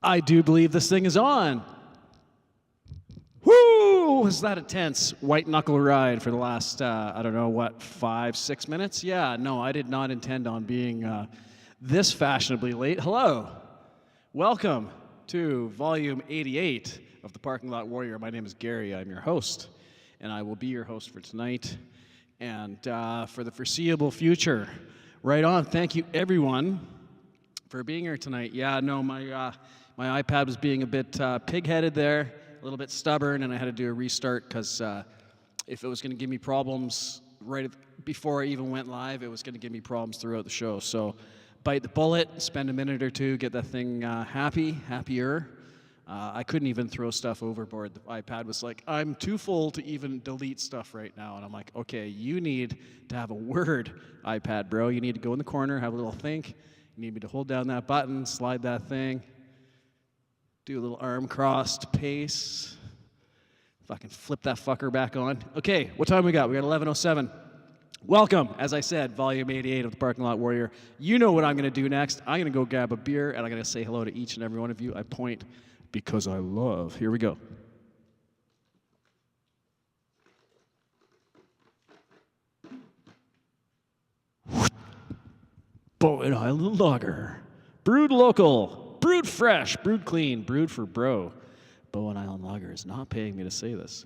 I do believe this thing is on. Woo! Was that a tense white knuckle ride for the last, I don't know, what, 5, 6 minutes? Yeah, no, I did not intend on being this fashionably late. Hello. Welcome to volume 88 of the Parking Lot Warrior. My name is Gary. I'm your host, and I will be your host for tonight and for the foreseeable future. Right on. Thank you, everyone, for being here tonight. Yeah, no, my iPad was being a bit pig-headed there, a little bit stubborn, and I had to do a restart because if it was going to give me problems right before I even went live, it was going to give me problems throughout the show. So bite the bullet, spend a minute or two, get that thing happier. I couldn't even throw stuff overboard. The iPad was like, I'm too full to even delete stuff right now. And I'm like, okay, you need to have a word, iPad, bro. You need to go in the corner, have a little think. You need me to hold down that button, slide that thing, do a little arm crossed pace. Fucking flip that fucker back on. Okay, what time we got? We got 11:07. Welcome, as I said, volume 88 of the Parking Lot Warrior. You know what I'm going to do next. I'm going to go grab a beer, and I'm going to say hello to each and every one of you. I point because I love. Here we go. Bowen Island Lager. Brewed local, brewed fresh, brewed clean, brewed for bro. Bowen Island Lager is not paying me to say this,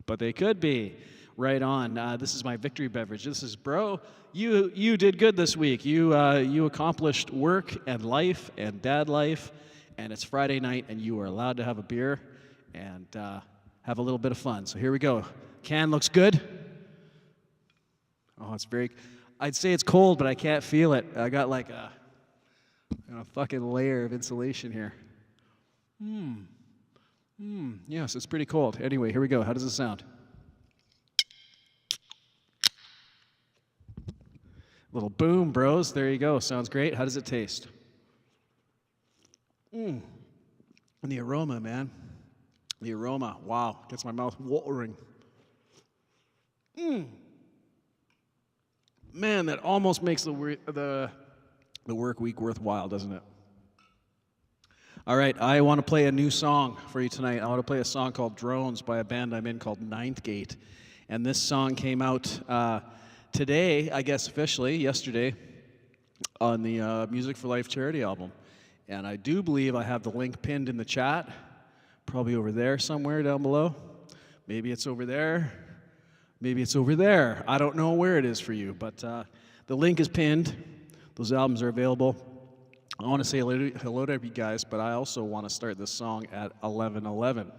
but they could be. Right on. This is my victory beverage. This is bro. You did good this week. You accomplished work and life and dad life, and it's Friday night, and you are allowed to have a beer and have a little bit of fun. So here we go. Can looks good. Oh, it's very. I'd say it's cold, but I can't feel it. I got like a fucking layer of insulation here. Yes, it's pretty cold. Anyway, here we go. How does it sound? Little boom, bros. There you go. Sounds great. How does it taste? And the aroma, man. The aroma. Wow. Gets my mouth watering. Man, that almost makes the work week worthwhile, doesn't it? All right, I want to play a new song for you tonight. I want to play a song called Drones by a band I'm in called Ninth Gate. And this song came out today, I guess officially, yesterday, on the Music for Life charity album. And I do believe I have the link pinned in the chat, probably over there somewhere down below. Maybe it's over there. Maybe it's over there. I don't know where it is for you, but the link is pinned. Those albums are available. I want to say hello to you guys, but I also want to start this song at 11:11.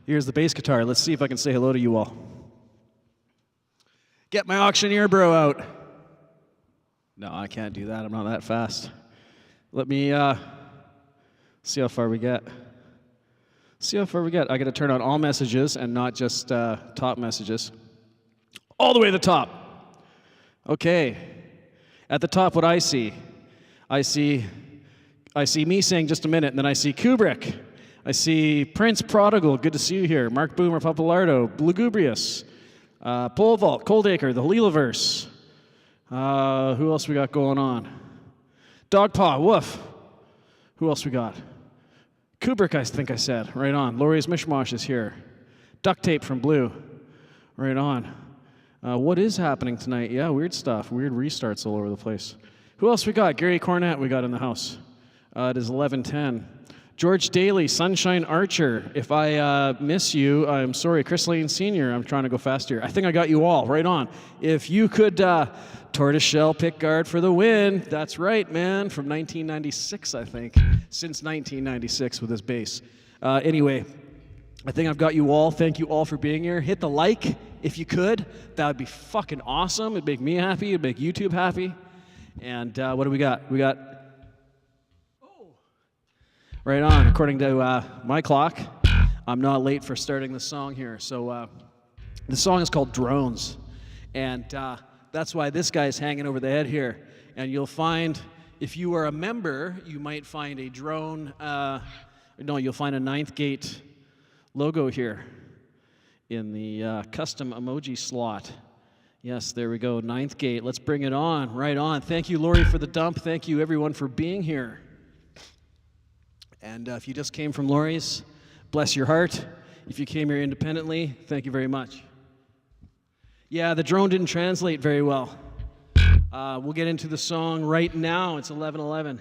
Here's the bass guitar. Let's see if I can say hello to you all. Get my auctioneer bro out. No, I can't do that. I'm not that fast. Let me see how far we get. See how far we get. I got to turn on all messages and not just top messages. All the way to the top. Okay. At the top, what I see me saying just a minute, and then I see Kubrick. I see Prince Prodigal, good to see you here. Mark Boomer, Papalardo, Lugubrious, Pole Vault, Coldacre, the Leelaverse. Who else we got going on? Dogpaw, Woof. Who else we got? Kubrick, I think I said. Right on. Laurie's Mishmash is here. Duct Tape from Blue. Right on. What is happening tonight? Yeah, weird stuff. Weird restarts all over the place. Who else we got? Gary Cornett we got in the house. It is 11:10. George Daly, Sunshine Archer. If I miss you, I'm sorry. Chris Lane Sr., I'm trying to go fast here. I think I got you all. Right on. If you could, Tortoiseshell Pickguard for the win. That's right, man. From 1996, I think. Since 1996 with his bass. Anyway, I think I've got you all. Thank you all for being here. Hit the like if you could. That would be fucking awesome. It'd make me happy. It'd make YouTube happy. And what do we got? We got... Right on. According to my clock, I'm not late for starting the song here. So the song is called Drones. And that's why this guy's hanging over the head here. And you'll find, if you are a member, you might find a drone. You'll find a Ninth Gate logo here in the custom emoji slot. Yes, there we go. Ninth gate. Let's bring it on. Right on. Thank you, Lori, for the dump. Thank you, everyone, for being here. And if you just came from Lori's, bless your heart. If you came here independently, thank you very much. Yeah, the drone didn't translate very well. We'll get into the song right now. It's 11:11.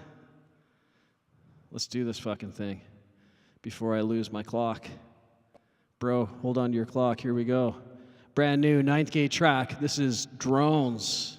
Let's do this fucking thing before I lose my clock. Bro, hold on to your clock. Here we go. Brand new ninth gate track. This is Drones.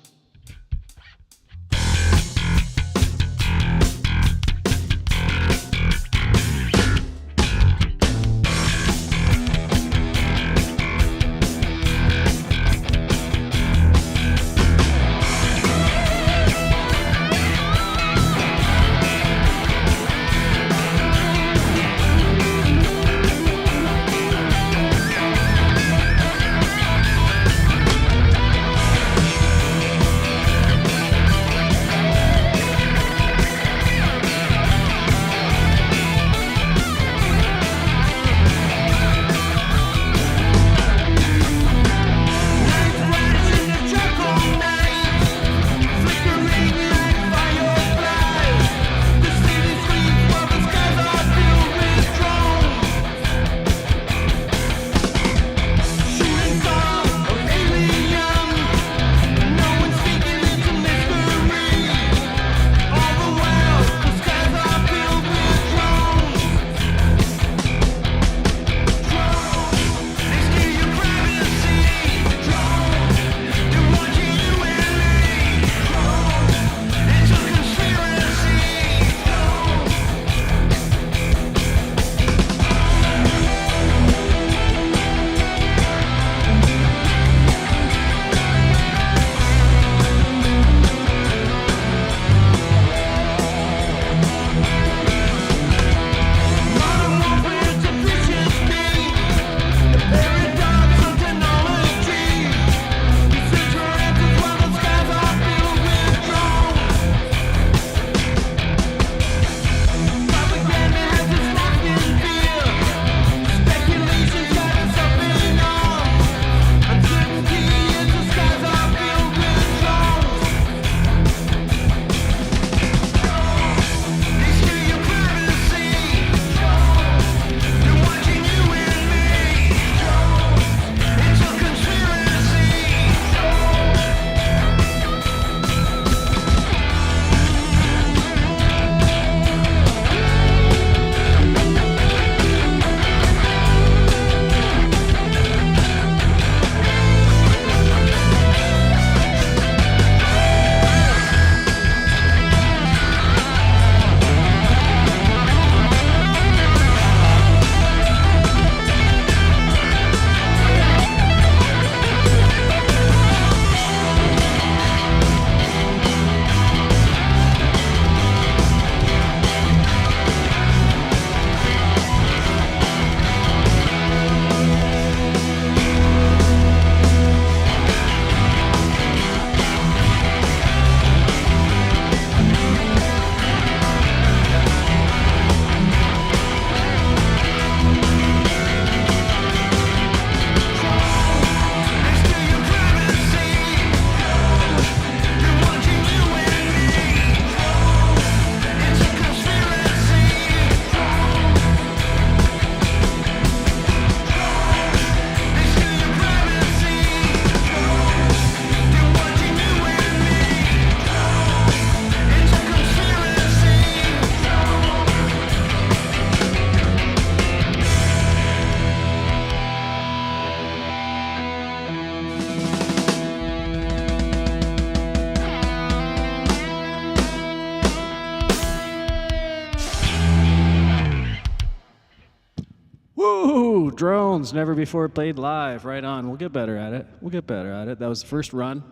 Drones, never before played live. Right on. We'll get better at it. We'll get better at it. That was the first run.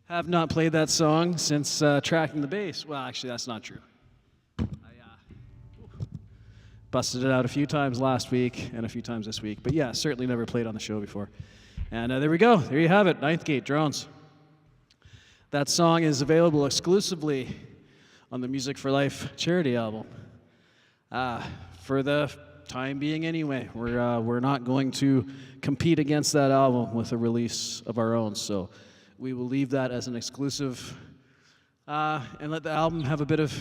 Have not played that song since Tracking the Bass. Well, actually, that's not true. I busted it out a few times last week and a few times this week. But yeah, certainly never played on the show before. And there we go. There you have it. Ninth Gate, Drones. That song is available exclusively on the Music for Life charity album. For the time being anyway. We're not going to compete against that album with a release of our own, so we will leave that as an exclusive and let the album have a bit of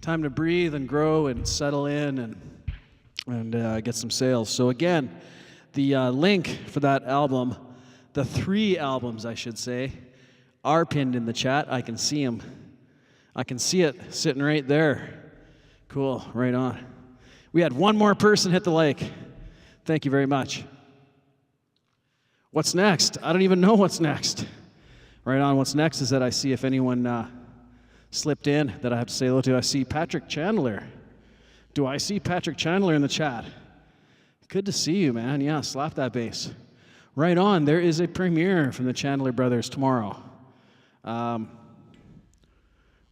time to breathe and grow and settle in and get some sales. So again, the link for that album, the 3 albums I should say, are pinned in the chat. I can see them. I can see it sitting right there. Cool, right on. We had one more person hit the like. Thank you very much. What's next? I don't even know what's next. Right on, what's next is that I see if anyone slipped in that I have to say hello to. I see Patrick Chandler. Do I see Patrick Chandler in the chat? Good to see you, man. Yeah, slap that bass. Right on, there is a premiere from the Chandler Brothers tomorrow.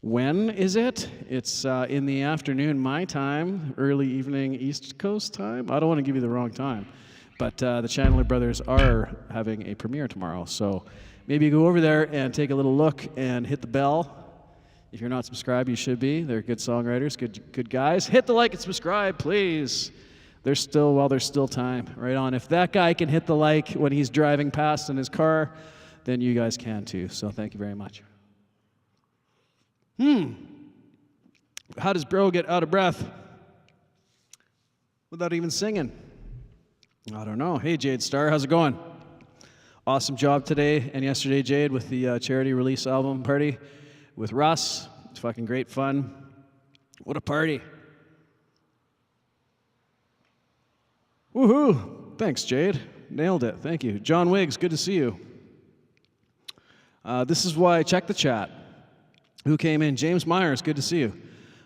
When is it? It's in the afternoon, my time, early evening, East Coast time. I don't want to give you the wrong time, but the Chandler Brothers are having a premiere tomorrow. So maybe go over there and take a little look and hit the bell. If you're not subscribed, you should be. They're good songwriters, good guys. Hit the like and subscribe, please. There's still time. Right on. If that guy can hit the like when he's driving past in his car, then you guys can too. So thank you very much. How does bro get out of breath without even singing? I don't know. Hey, Jade Star, how's it going? Awesome job today and yesterday, Jade, with the charity release album party with Russ. It's fucking great fun. What a party. Woohoo! Thanks, Jade. Nailed it. Thank you. John Wiggs, good to see you. This is why I check the chat. Who came in? James Myers, good to see you.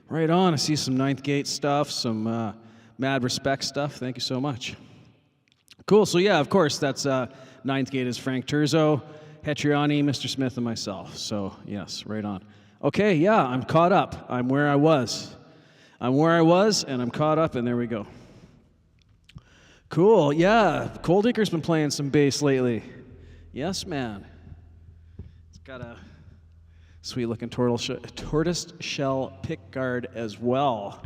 Right on. I see some Ninth Gate stuff, some Mad Respect stuff. Thank you so much. Cool. So yeah, of course, that's Ninth Gate is Frank Turzo, Hetriani, Mr. Smith, and myself. So yes, right on. Okay, yeah, I'm caught up. I'm where I was. I'm where I was, and I'm caught up, and there we go. Cool. Yeah, Cold Acre's been playing some bass lately. Yes, man. It's got a sweet-looking tortoise shell pickguard as well.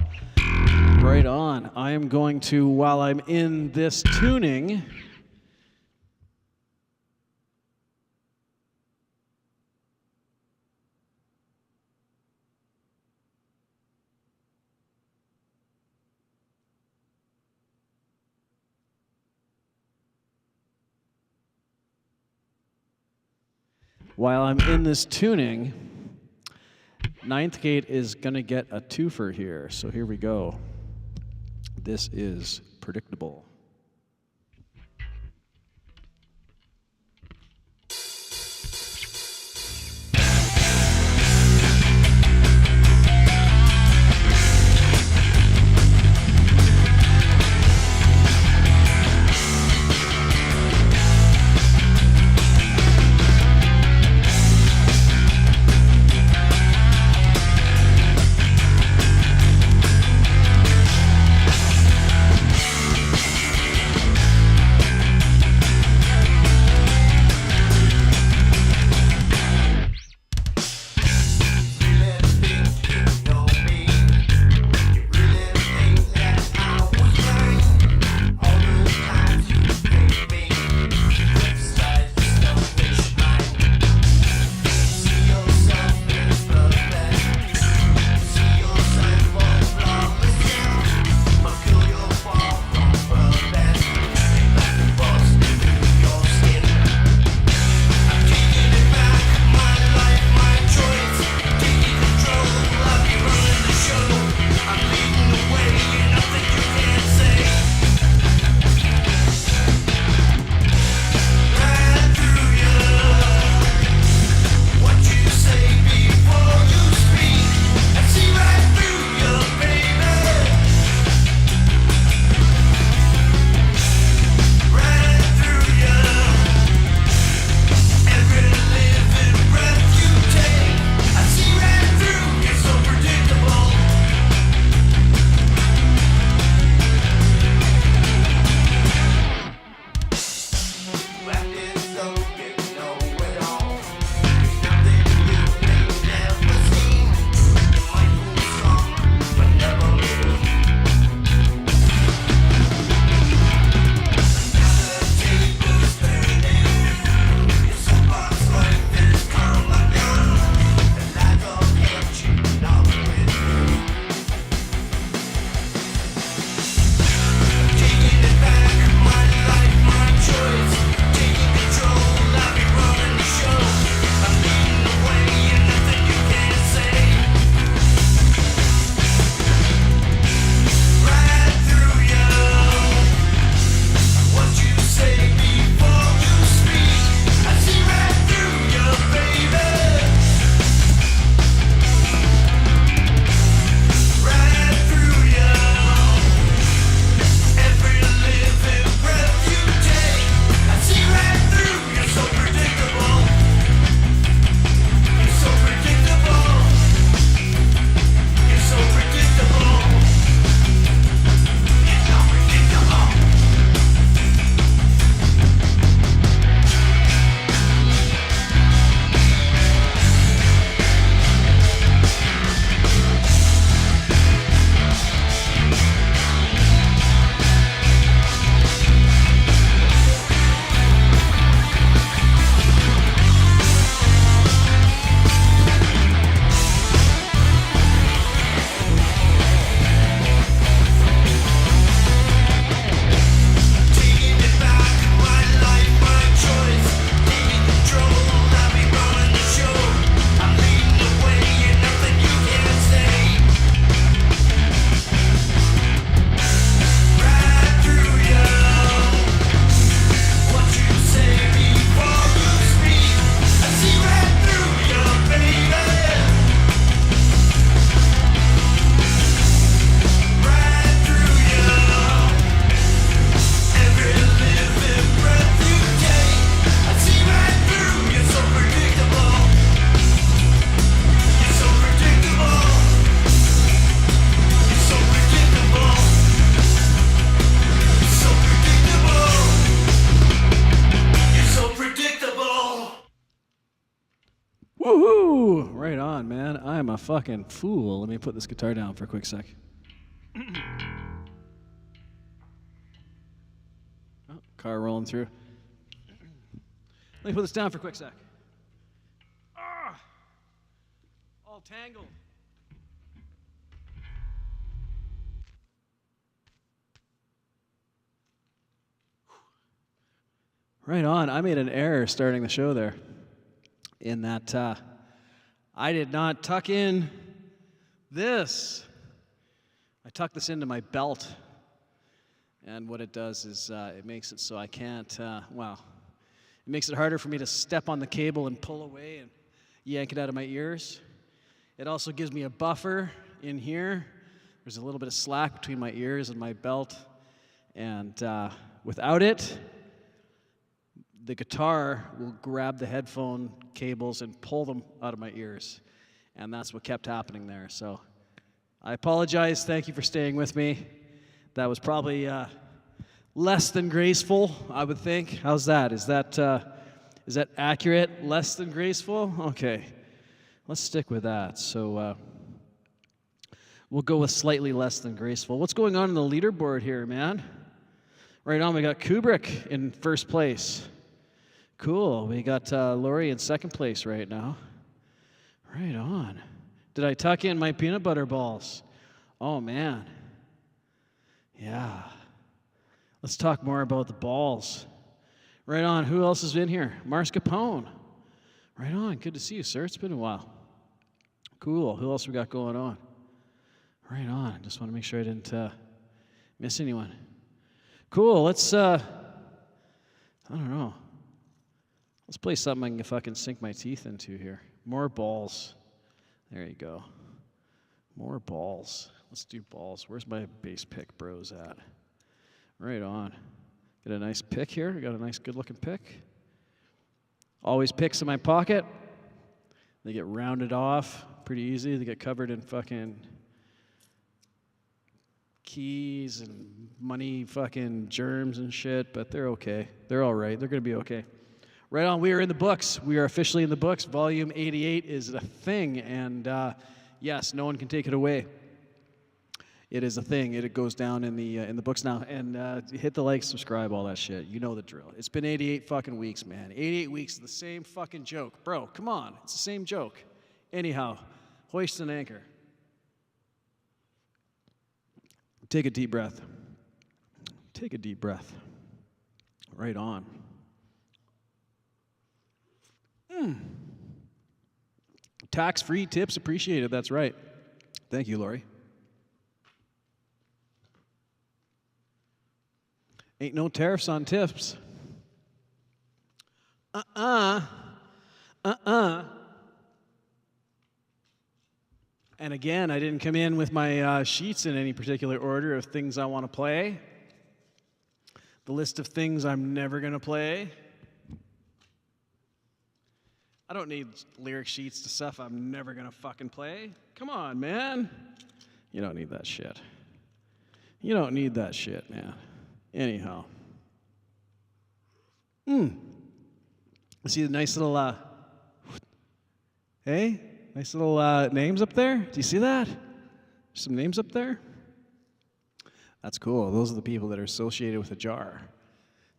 Right on. I am going to, while I'm in this tuning, Ninth Gate is going to get a twofer here. So here we go. This is predictable. Woohoo! Right on, man. I'm a fucking fool. Let me put this guitar down for a quick sec. Oh, car rolling through. Let me put this down for a quick sec. Ah! All tangled. Right on. I made an error starting the show there in that I did not tuck in this. I tucked this into my belt, and what it does is it makes it so I can't, it makes it harder for me to step on the cable and pull away and yank it out of my ears. It also gives me a buffer in here. There's a little bit of slack between my ears and my belt, and without it, the guitar will grab the headphone cables and pull them out of my ears. And that's what kept happening there. So I apologize. Thank you for staying with me. That was probably less than graceful, I would think. How's that? Is that accurate? Less than graceful? Okay. Let's stick with that. So we'll go with slightly less than graceful. What's going on the leaderboard here, man? Right on, we got Kubrick in first place. Cool. We got Lori in second place right now. Right on. Did I tuck in my peanut butter balls? Oh, man. Yeah. Let's talk more about the balls. Right on. Who else has been here? Mars Capone. Right on. Good to see you, sir. It's been a while. Cool. Who else we got going on? Right on. Just want to make sure I didn't miss anyone. Cool. Let's, I don't know. Let's play something I can fucking sink my teeth into here. More balls. There you go. More balls. Let's do balls. Where's my bass pick bros at? Right on. Get a nice pick here. I got a nice good-looking pick. Always picks in my pocket. They get rounded off pretty easy. They get covered in fucking keys and money fucking germs and shit, but they're okay. They're all right. They're going to be okay. Right on, we are in the books. We are officially in the books. Volume 88 is a thing, and yes, no one can take it away. It is a thing. It goes down in the books now. And hit the like, subscribe, all that shit. You know the drill. It's been 88 fucking weeks, man. 88 weeks of the same fucking joke. Bro, come on. It's the same joke. Anyhow, hoist an anchor. Take a deep breath. Take a deep breath. Right on. Tax-free tips appreciated. That's right. Thank you, Lori. Ain't no tariffs on tips. And again, I didn't come in with my sheets in any particular order of things I want to play. The list of things I'm never going to play. I don't need lyric sheets to stuff I'm never going to fucking play. Come on, man. You don't need that shit. You don't need that shit, man. Anyhow. See the nice little, hey? Nice little names up there. Do you see that? There's some names up there. That's cool. Those are the people that are associated with a jar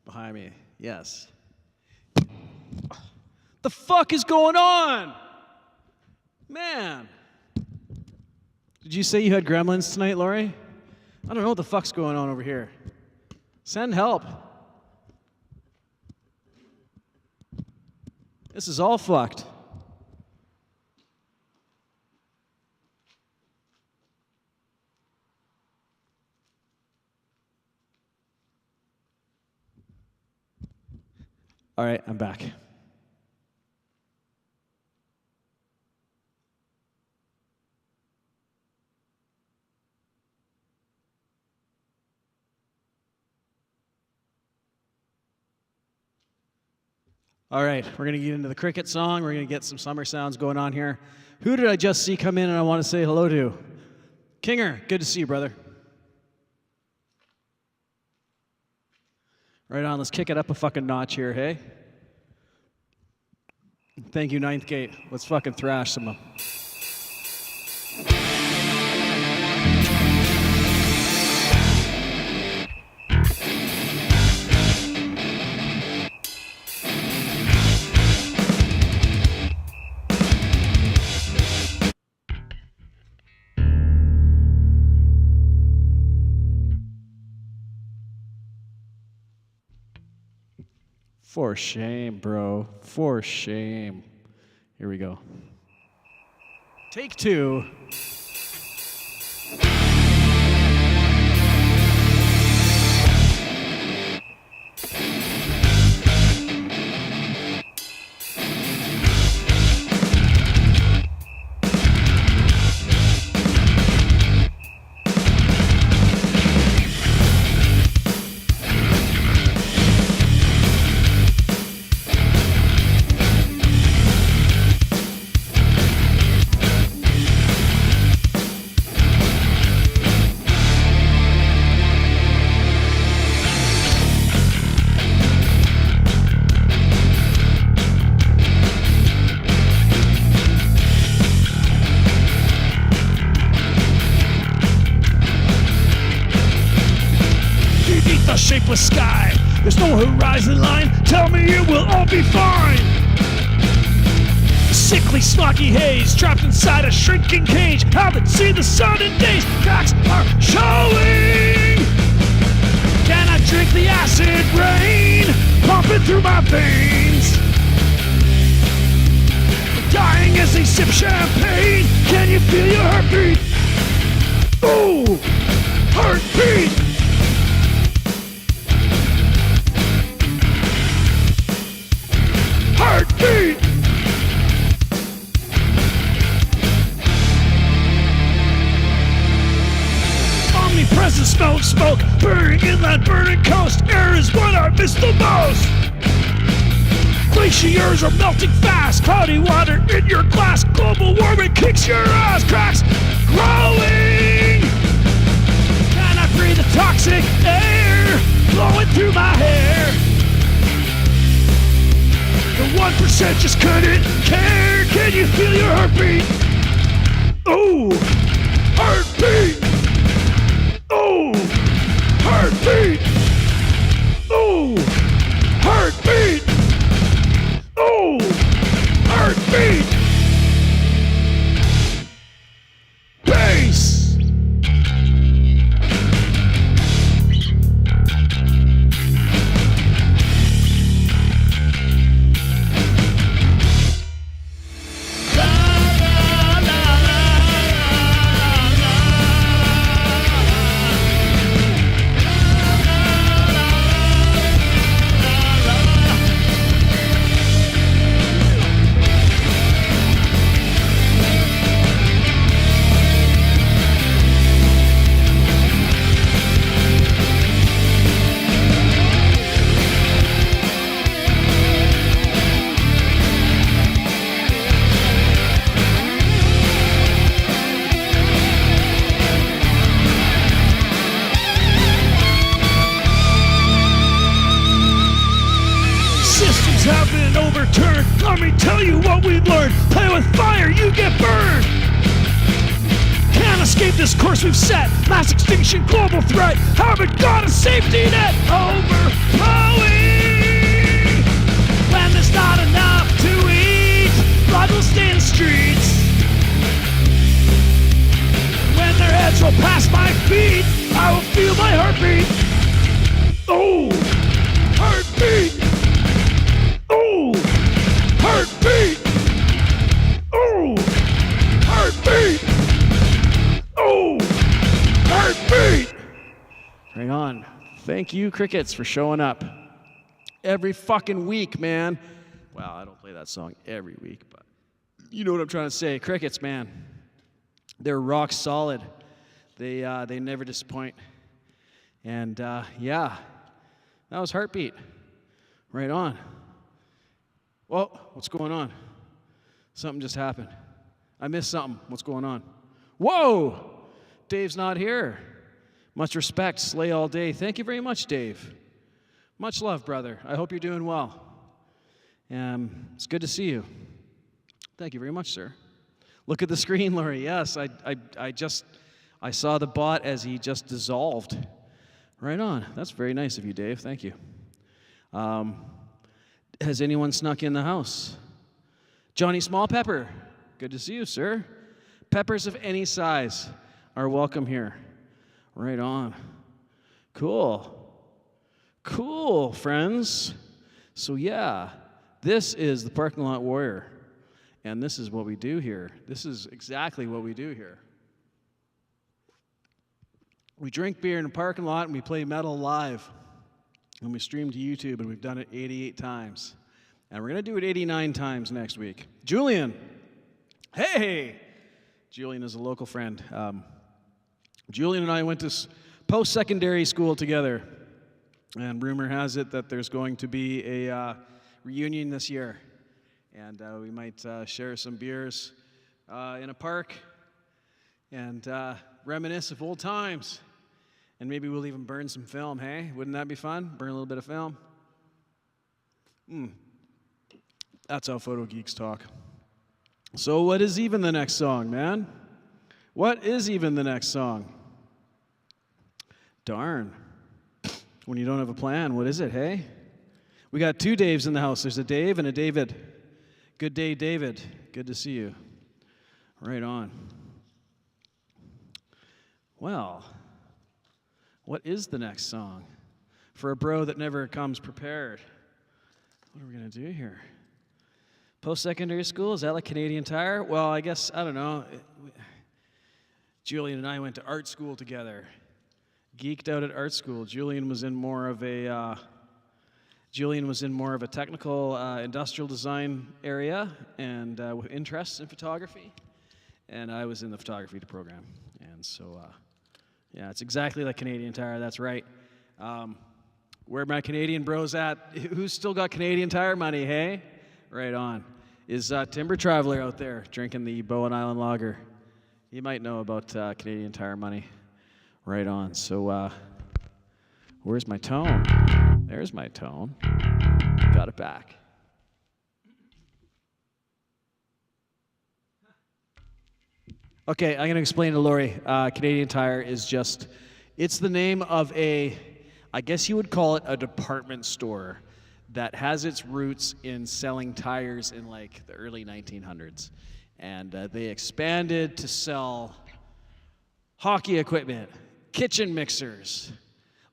behind me. Yes. The fuck is going on? Man. Did you say you had gremlins tonight, Lori? I don't know what the fuck's going on over here. Send help. This is all fucked. All right, I'm back. All right, we're going to get into the cricket song. We're going to get some summer sounds going on here. Who did I just see come in and I want to say hello to? Kinger, good to see you, brother. Right on, let's kick it up a fucking notch here, hey? Thank you, Ninth Gate. Let's fucking thrash some of them. For shame, bro. For shame. Here we go. Take two. Shapeless sky, there's no horizon line. Tell me it will all be fine. Sickly, smoggy haze, trapped inside a shrinking cage. Haven't seen the sun in days. Cracks are showing. Can I drink the acid rain pumping through my veins? Dying as they sip champagne. Can you feel your heartbeat? Ooh, heartbeat. Heartbeat! Omnipresent smell of smoke, burning inland, burning coast. Air is what I miss the most. Glaciers are melting fast, cloudy water in your glass. Global warming kicks your ass, cracks growing. Can I breathe the toxic air blowing through my hair? The 1% just couldn't care. Can you feel your heartbeat? Oh, heartbeat. Oh, heartbeat. Oh, heartbeat. Oh, heartbeat. Bass. Have been overturned. Let me tell you what we've learned. Play with fire, you get burned. Can't escape this course we've set. Mass extinction, global threat. Haven't got a safety net. Overflowing. When there's not enough to eat, blood will stay in the streets. When their heads roll past my feet, I will feel my heartbeat. Oh, heartbeat. Oh, heartbeat! Oh, heartbeat! Oh, heartbeat! Hang on. Thank you, Crickets, for showing up every fucking week, man. Well, I don't play that song every week, but you know what I'm trying to say. Crickets, man. They're rock solid. They never disappoint. And yeah, that was Heartbeat. Right on. Well, what's going on? Something just happened. I missed something. What's going on? Whoa! Dave's not here. Much respect. Slay all day. Thank you very much, Dave. Much love, brother. I hope you're doing well. It's good to see you. Thank you very much, sir. Look at the screen, Laurie. Yes, I saw the bot as he just dissolved. Right on. That's very nice of you, Dave. Thank you. Has anyone snuck in the house? Johnny Small Pepper. Good to see you, sir. Peppers of any size are welcome here. Right on. Cool. Cool, friends. So yeah, this is the Parking Lot Warrior. And this is what we do here. This is exactly what we do here. We drink beer in a parking lot and we play metal live. And we stream to YouTube, and we've done it 88 times. And we're going to do it 89 times next week. Julian. Hey! Julian is a local friend. Julian and I went to post-secondary school together. And rumor has it that there's going to be a reunion this year. And we might share some beers in a park and reminisce of old times. And maybe we'll even burn some film, hey? Wouldn't that be fun? Burn a little bit of film? That's how photo geeks talk. So what is even the next song, man? What is even the next song? Darn. When you don't have a plan, what is it, hey? We got two Daves in the house. There's a Dave and a David. Good day, David. Good to see you. Right on. Well, what is the next song? For a bro that never comes prepared. What are we going to do here? Post-secondary school, is that like Canadian Tire? Well, I guess, I don't know. Julian and I went to art school together. Geeked out at art school. Julian was in more of a technical industrial design area and with interests in photography. And I was in the photography program. And so, yeah, it's exactly like Canadian Tire, that's right. Where my Canadian bros at? Who's still got Canadian Tire money, hey? Right on. Is Timber Traveler out there drinking the Bowen Island Lager? You might know about Canadian Tire money. Right on. So, where's my tone? There's my tone. Got it back. Okay, I'm going to explain to Laurie. Canadian Tire is just, it's the name of I guess you would call it a department store that has its roots in selling tires in like the early 1900s. And they expanded to sell hockey equipment, kitchen mixers,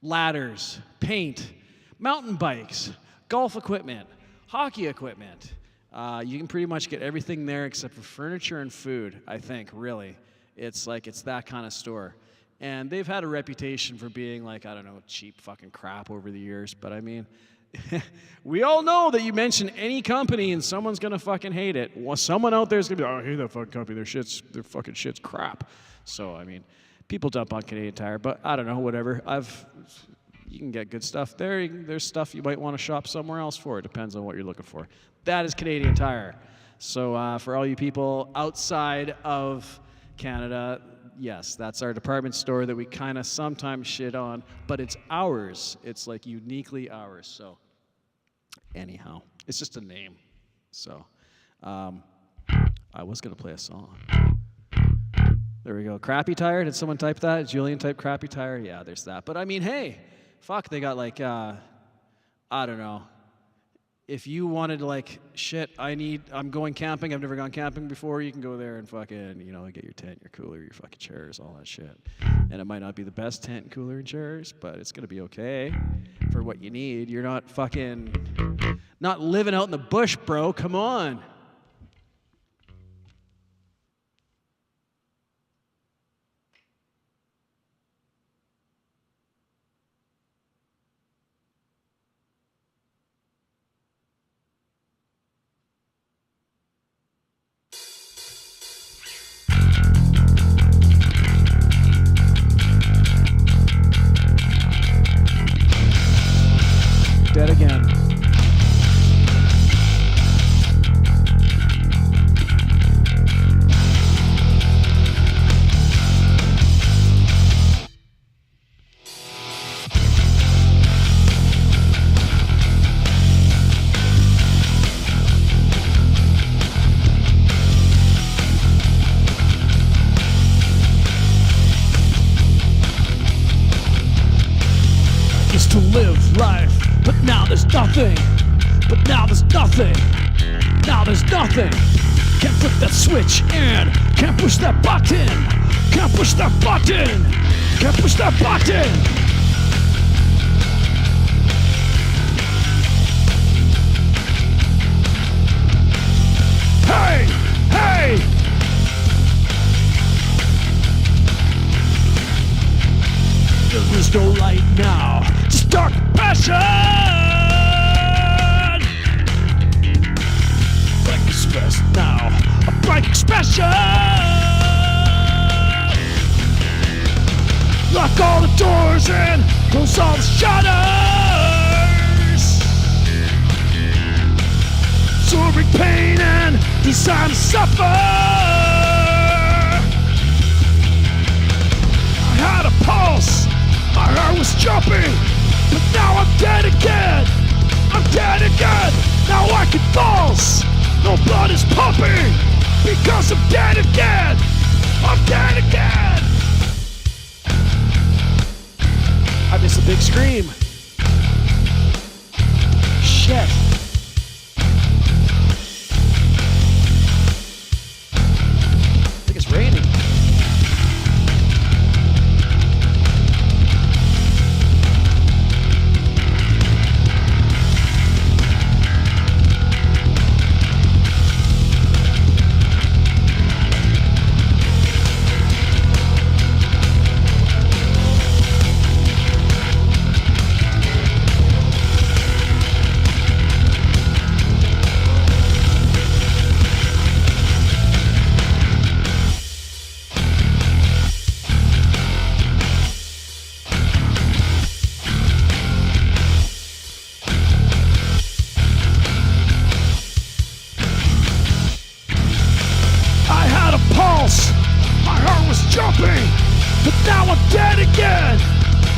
ladders, paint, mountain bikes, golf equipment, hockey equipment. You can pretty much get everything there except for furniture and food, I think, really. It's that kind of store. And they've had a reputation for being like, I don't know, cheap fucking crap over the years. But I mean, we all know that you mention any company and someone's gonna fucking hate it. Well, someone out there's gonna be, oh, I hate that fucking company, their fucking shit's crap. So, I mean, people dump on Canadian Tire, but I don't know, whatever. You can get good stuff there. There's stuff you might want to shop somewhere else for. It depends on what you're looking for. That is Canadian Tire. So for all you people outside of Canada, yes, that's our department store that we kind of sometimes shit on, but it's ours. It's like uniquely ours. So anyhow, it's just a name. So I was going to play a song. There we go. Crappy Tire. Did someone type that? Julian typed Crappy Tire? Yeah, there's that. But I mean, hey, fuck, they got like, I don't know. If you wanted to like, shit, I'm going camping, I've never gone camping before, you can go there and fucking, get your tent, your cooler, your fucking chairs, all that shit. And it might not be the best tent, cooler, and chairs, but it's gonna be okay for what you need. You're not living out in the bush, bro, come on. Dead again. to live life, but now there's nothing. But now there's nothing. Now there's nothing. Can't flip that switch and can't push that button. Can't push that button. Can't push that button. Hey, hey. There is no light now, just dark passion. Black express now, a bright expression. Lock all the doors and close all the shutters. Absorbing pain and design to suffer. I had a pulse, my heart was jumping, but now I'm dead again. I'm dead again. Now I can pulse. No blood is pumping because I'm dead again. I'm dead again. I missed a big scream. Shit. I think it's raining. My heart was jumping, but now I'm dead again.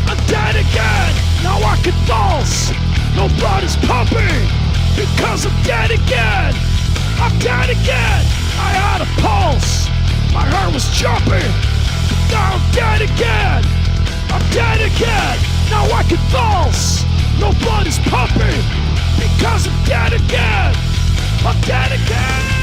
I'm dead again. Now I can pulse. No blood is pumping because I'm dead again. I'm dead again. I had a pulse. My heart was jumping, but now I'm dead again. I'm dead again. Now I can pulse. No blood is pumping because I'm dead again. I'm dead again.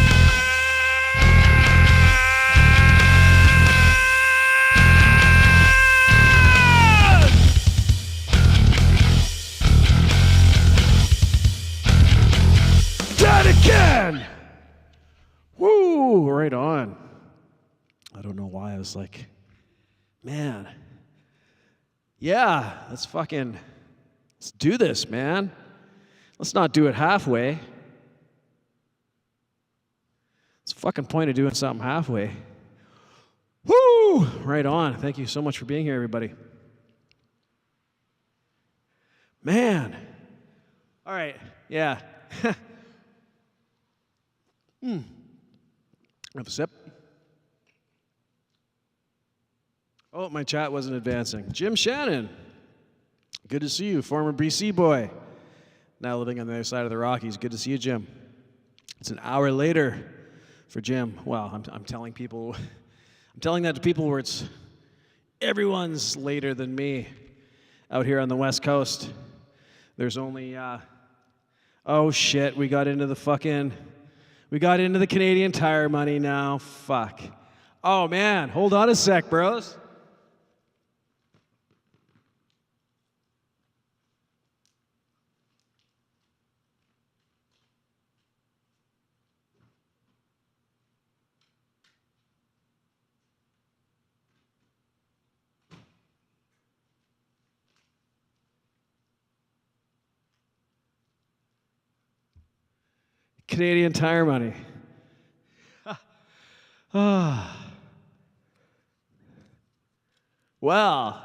Again! Woo! Right on. I don't know why I was like, man. Yeah, let's do this, man. Let's not do it halfway. It's the fucking point of doing something halfway. Woo! Right on. Thank you so much for being here, everybody. Man. All right. Yeah. Have a sip. Oh, my chat wasn't advancing. Jim Shannon. Good to see you, former BC boy. Now living on the other side of the Rockies. Good to see you, Jim. It's an hour later for Jim. Well, I'm telling people, I'm telling that to people where it's everyone's later than me out here on the West Coast. There's only, oh shit, we got into the Canadian Tire money now. Fuck. Oh, man. Hold on a sec, bros. Canadian Tire money. Well,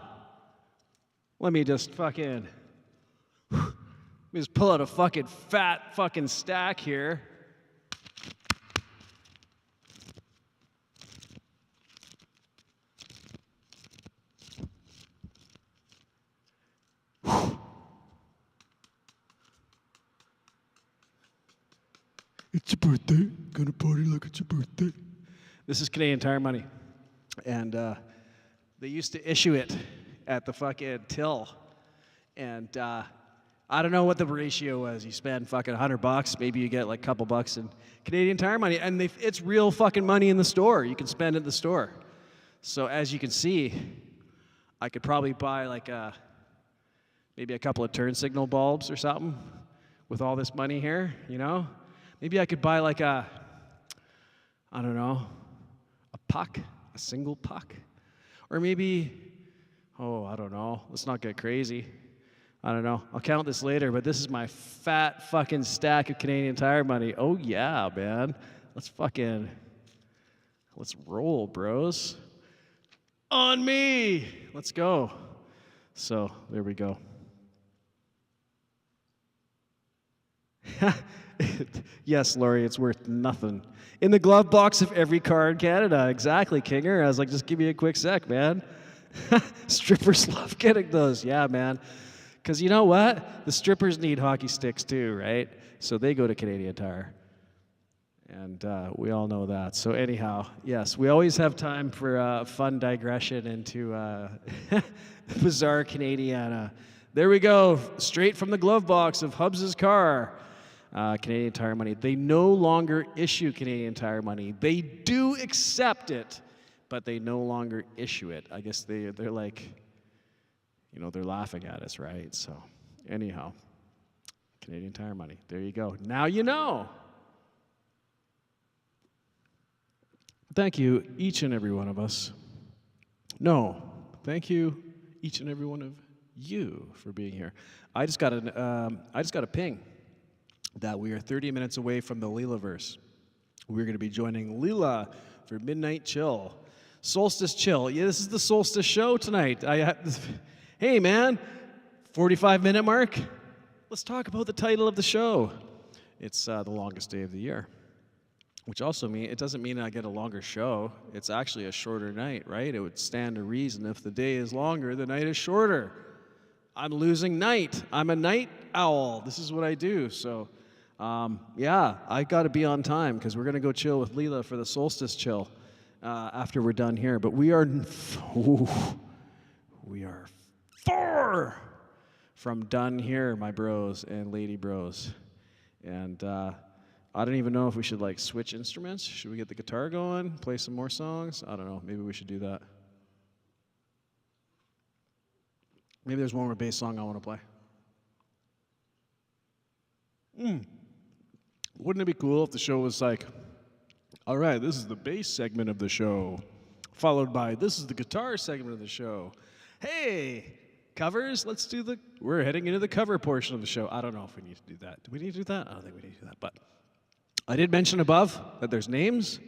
let me just pull out a fucking fat fucking stack here. It's your birthday. Gonna party like it's your birthday. This is Canadian Tire money. And they used to issue it at the fucking till And I don't know what the ratio was. You spend fucking $100, maybe you get like a couple bucks in Canadian Tire money, and it's real fucking money in the store. You can spend it in the store. So as you can see, I could probably buy like maybe a couple of turn signal bulbs or something with all this money here, you know? Maybe I could buy like I don't know, a puck, a single puck. Or maybe, I don't know, let's not get crazy. I don't know, I'll count this later, but this is my fat fucking stack of Canadian Tire money. Oh yeah, man. Let's roll, bros. On me! Let's go. So, there we go. Yes, Laurie, it's worth nothing. In the glove box of every car in Canada. Exactly, Kinger. I was like, just give me a quick sec, man. Strippers love getting those. Yeah, man. Because you know what? The strippers need hockey sticks too, right? So they go to Canadian Tire. And we all know that. So anyhow, yes, we always have time for fun digression into bizarre Canadiana. There we go, straight from the glove box of Hubs' car. Canadian Tire money. They no longer issue Canadian Tire money. They do accept it, but they no longer issue it. I guess they're like, you know, they're laughing at us, right? So anyhow, Canadian Tire money. There you go. Now you know. Thank you, each and every one of us. No, thank you, each and every one of you for being here. I just got a ping that we are 30 minutes away from the Leela-verse. We're going to be joining Leela for Midnight Chill. Solstice Chill. Yeah, this is the Solstice show tonight. Hey, man, 45-minute mark? Let's talk about the title of the show. It's the longest day of the year, which also it doesn't mean I get a longer show. It's actually a shorter night, right? It would stand to reason if the day is longer, the night is shorter. I'm losing night. I'm a night owl. This is what I do. So, yeah, I got to be on time because we're going to go chill with Leela for the Solstice Chill after we're done here. But we are far from done here, my bros and lady bros. And I don't even know if we should like switch instruments. Should we get the guitar going, play some more songs? I don't know. Maybe we should do that. Maybe there's one more bass song I want to play. Wouldn't it be cool if the show was like, all right, this is the bass segment of the show, followed by this is the guitar segment of the show. Hey, covers, we're heading into the cover portion of the show. I don't know if we need to do that. Do we need to do that? I don't think we need to do that, but I did mention above that there's names,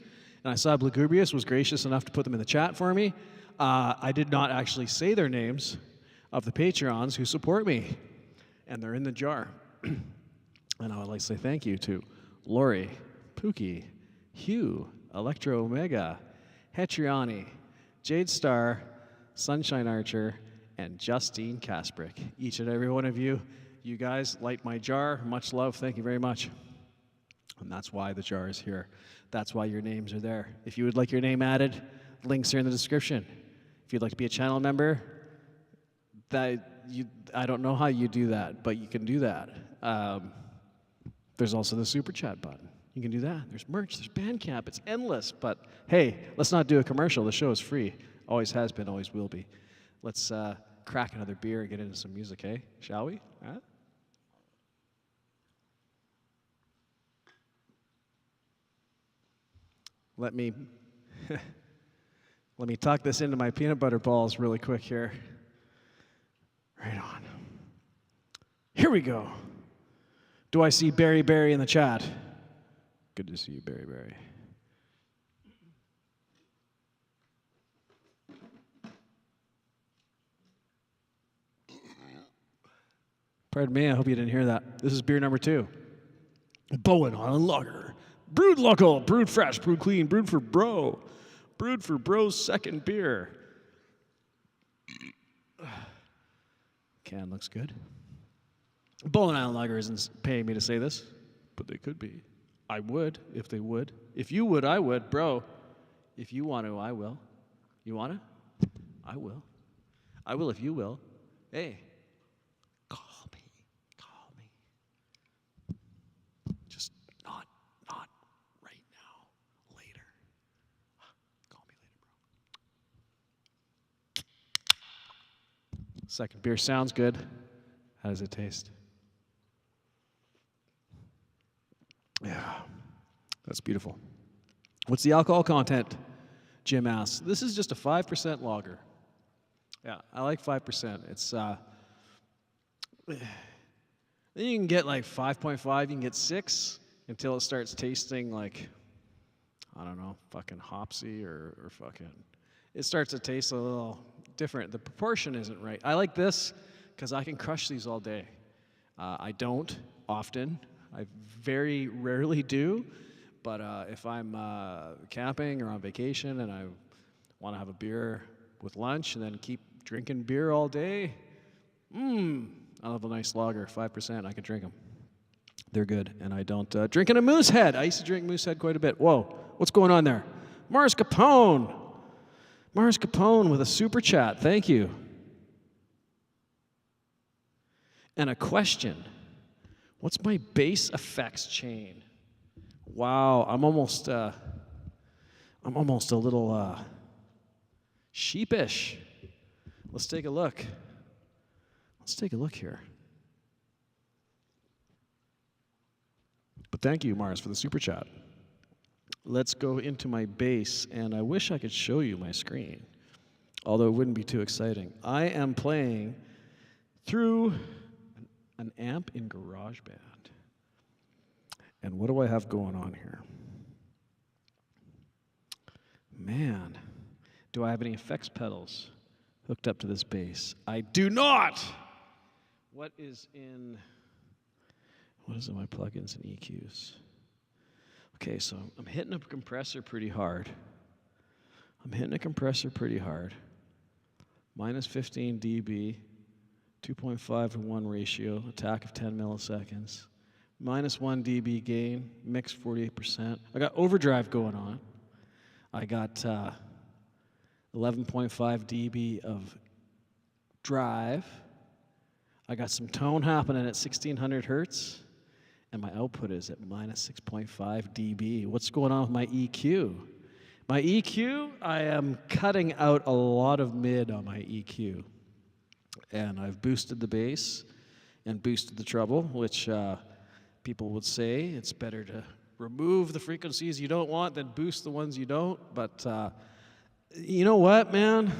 and I saw Blugubrius was gracious enough to put them in the chat for me. I did not actually say their names of the Patreons who support me, and they're in the jar. And I would like to say thank you to Lori, Pookie, Hugh, Electro Omega, Hetriani, Jade Star, Sunshine Archer, and Justine Kasprick. Each and every one of you, you guys light my jar. Much love. Thank you very much. And that's why the jar is here. That's why your names are there. If you would like your name added, links are in the description. If you'd like to be a channel member, I don't know how you do that, but you can do that. There's also the super chat button. You can do that. There's merch. There's Bandcamp. It's endless. But hey, let's not do a commercial. The show is free. Always has been. Always will be. Let's crack another beer and get into some music, hey? Shall we? Huh? Let me tuck this into my peanut butter balls really quick here. Right on. Here we go. Do I see Barry Barry in the chat? Good to see you, Barry Barry. Pardon me, I hope you didn't hear that. This is beer number 2. Bowen Island Lager. Brewed local, brewed fresh, brewed clean, brewed for bro. Brewed for bro's second beer. Can looks good. Bowen Island Lager isn't paying me to say this, but they could be. I would, if they would. If you would, I would. Bro, if you want to, I will. You want to? I will. I will if you will. Hey, Second beer sounds good. How does it taste? Yeah, that's beautiful. What's the alcohol content? Jim asks. This is just a 5% lager. Yeah, I like 5%. It's then you can get like 5.5, you can get 6 until it starts tasting like, I don't know, fucking hopsy or fucking, it starts to taste a little different. The proportion isn't right. I like this because I can crush these all day. I don't often. I very rarely do. But if I'm camping or on vacation and I want to have a beer with lunch and then keep drinking beer all day, I'll have a nice lager, 5%. I can drink them. They're good. And I don't drink in a Moosehead. I used to drink Moosehead quite a bit. Whoa, what's going on there? Mars Capone. Mars Capone with a super chat. Thank you. And a question. What's my bass effects chain? Wow, I'm almost a little sheepish. Let's take a look. Let's take a look here. But thank you, Mars, for the super chat. Let's go into my bass, and I wish I could show you my screen, although it wouldn't be too exciting. I am playing through an amp in GarageBand. And what do I have going on here? Man, do I have any effects pedals hooked up to this bass? I do not! What is in my plugins and EQs? Okay, so I'm hitting a compressor pretty hard. Minus 15 dB, 2.5 to 1 ratio, attack of 10 milliseconds. Minus 1 dB gain, mix 48%. I got overdrive going on. I got 11.5 dB of drive. I got some tone happening at 1600 hertz. And my output is at minus 6.5 dB. What's going on with my EQ? My EQ, I am cutting out a lot of mid on my EQ. And I've boosted the bass and boosted the treble, which people would say it's better to remove the frequencies you don't want than boost the ones you don't. But you know what, man?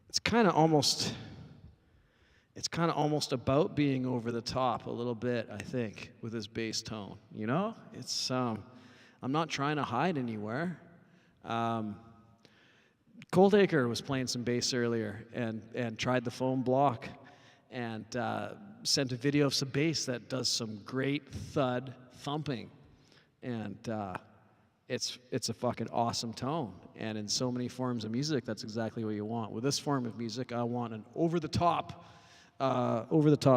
It's kind of almost about being over the top a little bit, I think, with this bass tone. You know, it's I'm not trying to hide anywhere. Coldacre was playing some bass earlier and tried the foam block and sent a video of some bass that does some great thud thumping, and it's a fucking awesome tone. And in so many forms of music, that's exactly what you want. With this form of music, I want an over the top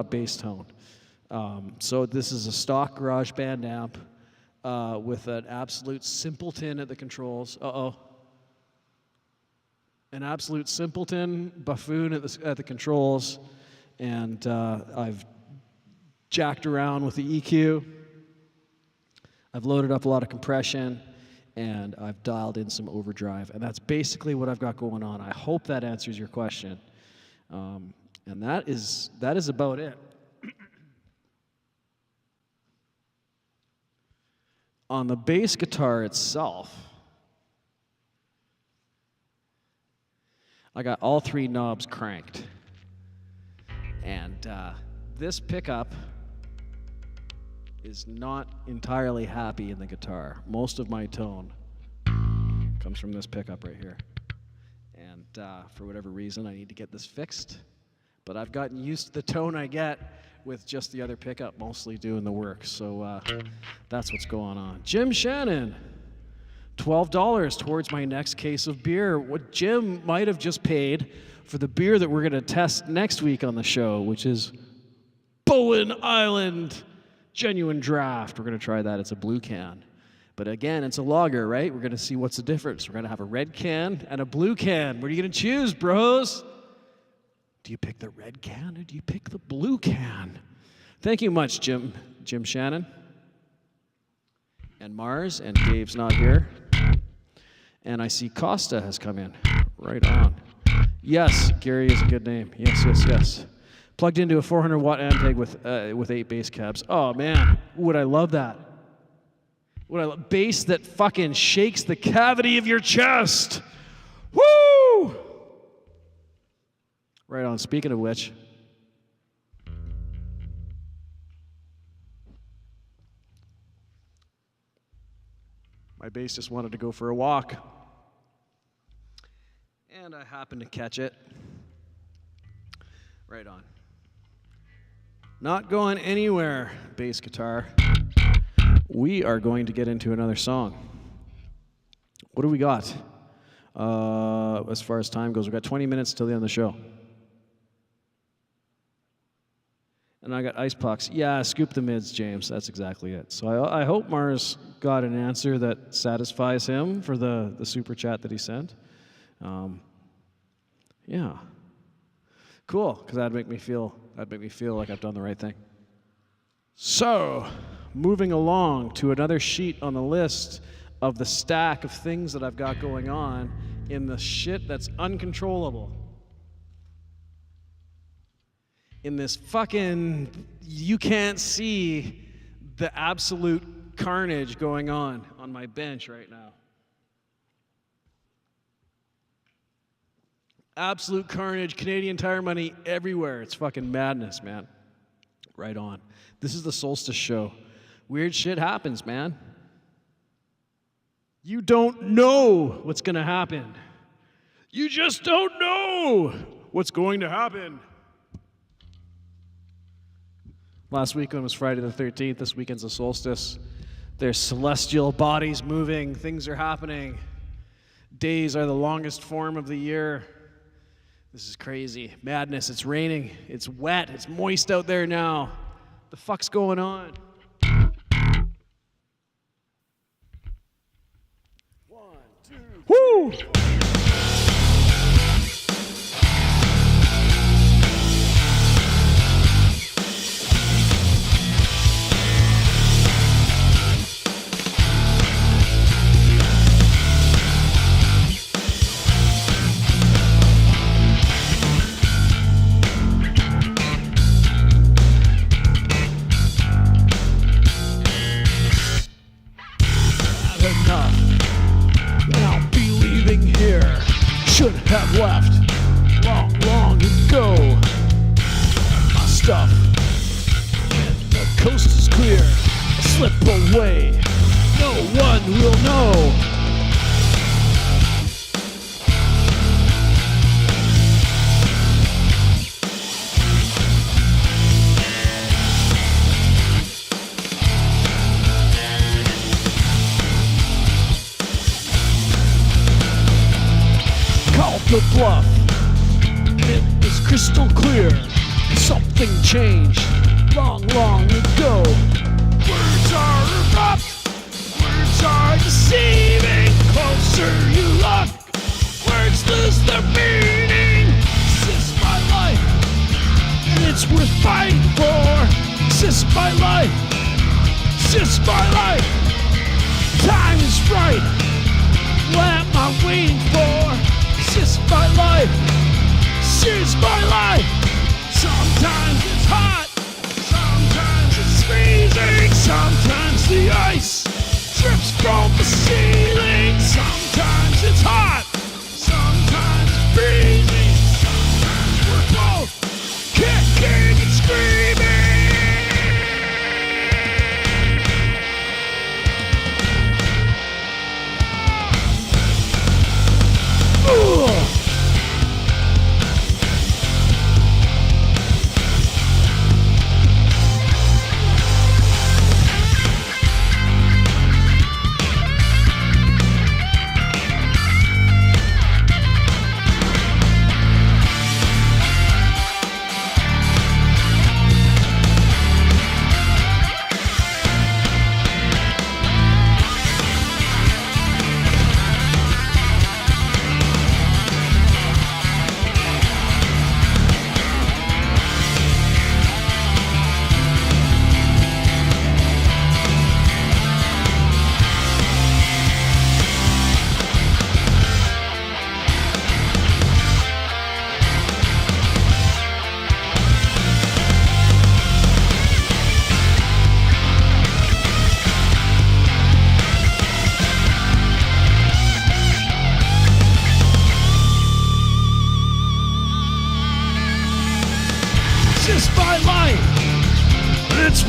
bass tone. So this is a stock GarageBand amp with an absolute simpleton at the controls. An absolute simpleton buffoon at the controls, and I've jacked around with the EQ. I've loaded up a lot of compression, and I've dialed in some overdrive, and that's basically what I've got going on. I hope that answers your question. And that is about it. On the bass guitar itself, I got all 3 knobs cranked. And this pickup is not entirely happy in the guitar. Most of my tone comes from this pickup right here. And for whatever reason, I need to get this fixed. But I've gotten used to the tone I get with just the other pickup mostly doing the work. So that's what's going on. Jim Shannon, $12 towards my next case of beer. What Jim might have just paid for the beer that we're going to test next week on the show, which is Bowen Island Genuine Draft. We're going to try that. It's a blue can. But again, it's a lager, right? We're going to see what's the difference. We're going to have a red can and a blue can. What are you going to choose, bros? Do you pick the red can or do you pick the blue can? Thank you much, Jim Shannon. And Mars, and Dave's not here. And I see Costa has come in. Right on. Yes, Gary is a good name. Yes, yes, yes. Plugged into a 400 watt Ampeg with 8 bass cabs. Oh man, would I love that? Bass that fucking shakes the cavity of your chest. Woo! Right on. Speaking of which, my bass just wanted to go for a walk. And I happened to catch it. Right on. Not going anywhere, bass guitar. We are going to get into another song. What do we got? As far as time goes, we've got 20 minutes till the end of the show. And I got ice pucks. Yeah, scoop the mids, James. That's exactly it. So I hope Mars got an answer that satisfies him for the super chat that he sent. Yeah. Cool, because that'd make me feel like I've done the right thing. So, moving along to another sheet on the list of the stack of things that I've got going on in the shit that's uncontrollable. In this fucking, you can't see the absolute carnage going on my bench right now. Absolute carnage, Canadian Tire money everywhere. It's fucking madness, man. Right on. This is the Solstice show. Weird shit happens, man. You don't know what's going to happen. You just don't know what's going to happen. Last weekend was Friday the 13th. This weekend's the solstice. There's celestial bodies moving. Things are happening. Days are the longest form of the year. This is crazy. Madness. It's raining. It's wet. It's moist out there now. The fuck's going on? 1, 2. Woo! Should have left long, long ago. My stuff and the coast is clear. I slip away, no one will know. The bluff, it was crystal clear. Something changed long, long ago. Words are abrupt, words are deceiving. Closer you look, words lose their meaning. This is my life, and it's worth fighting for. This is my life, this is my life. Time is right, what am I waiting for? This is my life. This is my life. Sometimes it's hot. Sometimes it's freezing. Sometimes the ice drips from the ceiling. Sometimes it's hot. Sometimes it's freezing. Sometimes we're both kicking and screaming.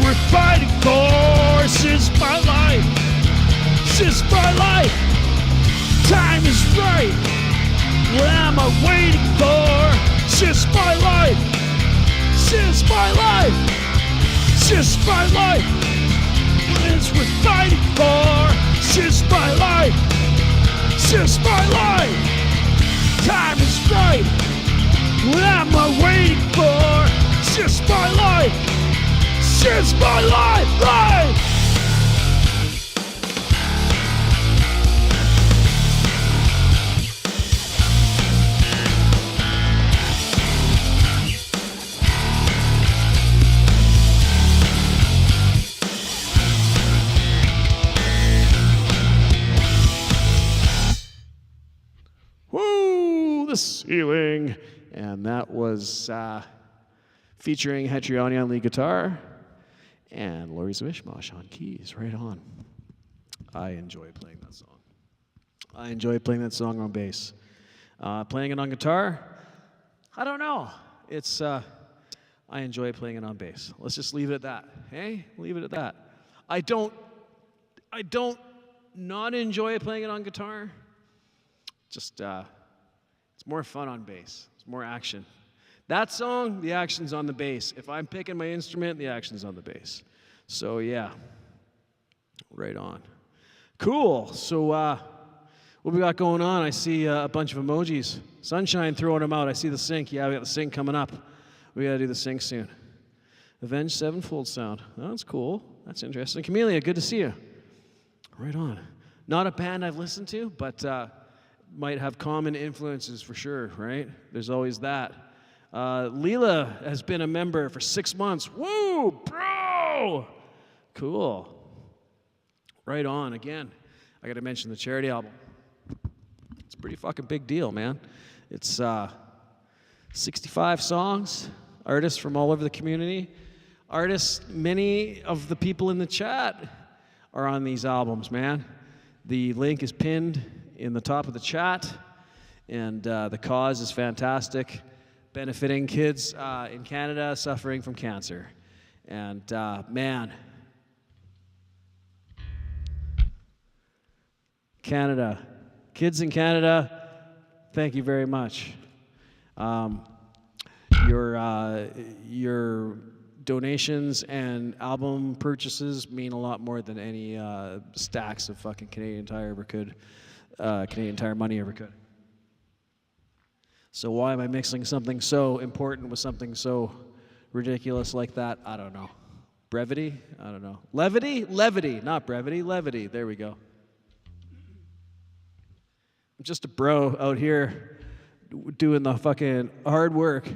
worth fighting for. Since my life, time is right. What am I waiting for? Since my life, what is worth fighting for? Since my life, time is right. What am I waiting for? Since my life, right? Woo! The Ceiling. And that was featuring Hetrioni on lead guitar and Laurie Zavishmash on keys. Right on. I enjoy playing that song. I enjoy playing that song on bass. Playing it on guitar, I don't know. It's I enjoy playing it on bass. Let's just leave it at that. Hey, leave it at that. I don't not enjoy playing it on guitar. Just it's more fun on bass. It's more action. That song, the action's on the bass. If I'm picking my instrument, the action's on the bass. So yeah, right on. Cool. So what we got going on? I see a bunch of emojis. Sunshine throwing them out. I see the sync. Yeah, we got the sync coming up. We got to do the sync soon. Avenged Sevenfold Sound. Oh, that's cool. That's interesting. Camellia, good to see you. Right on. Not a band I've listened to, but might have common influences for sure, right? There's always that. Leela has been a member for 6 months. Woo, bro! Cool. Right on. Again, I got to mention the charity album. It's a pretty fucking big deal, man. It's 65 songs, artists from all over the community. Artists, many of the people in the chat are on these albums, man. The link is pinned in the top of the chat, and the cause is fantastic, benefiting kids in Canada suffering from cancer. And man, Canada, kids in Canada, thank you very much. Your donations and album purchases mean a lot more than any stacks of fucking Canadian Tire ever could. Canadian Tire money ever could. So why am I mixing something so important with something so ridiculous like that? I don't know. Brevity? I don't know. Levity? Levity, not brevity. Levity. There we go. I'm just a bro out here doing the fucking hard work.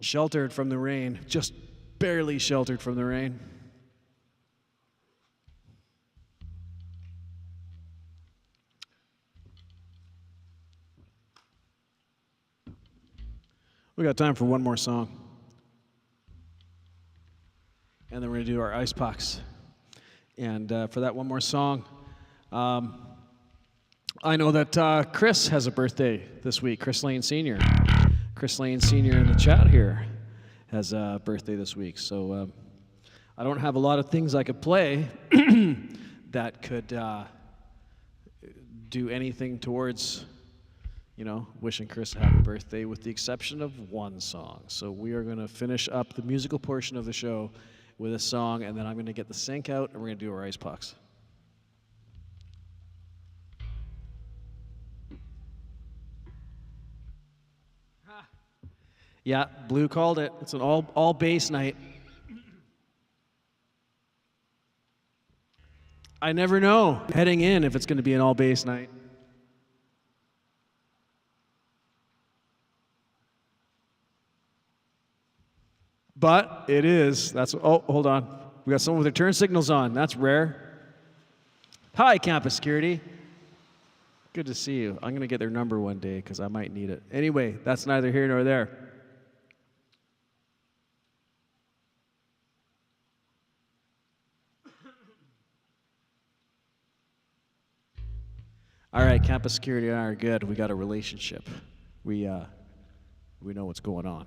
Sheltered from the rain. Just barely sheltered from the rain. We got time for one more song. And then we're going to do our ice pucks. And for that one more song, I know that Chris has a birthday this week, Chris Lane Sr. Chris Lane Sr. in the chat here has a birthday this week. So I don't have a lot of things I could play that could do anything towards, you know, wishing Chris a happy birthday, with the exception of one song. So we are going to finish up the musical portion of the show with a song, and then I'm going to get the sync out, and we're going to do our ice pucks. Yeah, Blue called it. It's an all bass night. I never know heading in if it's going to be an all bass night. But it is. That's, oh, hold on. We got someone with their turn signals on. That's rare. Hi, campus security. Good to see you. I'm going to get their number one day because I might need it. Anyway, that's neither here nor there. All right, campus security and I are good. We got a relationship. We know what's going on.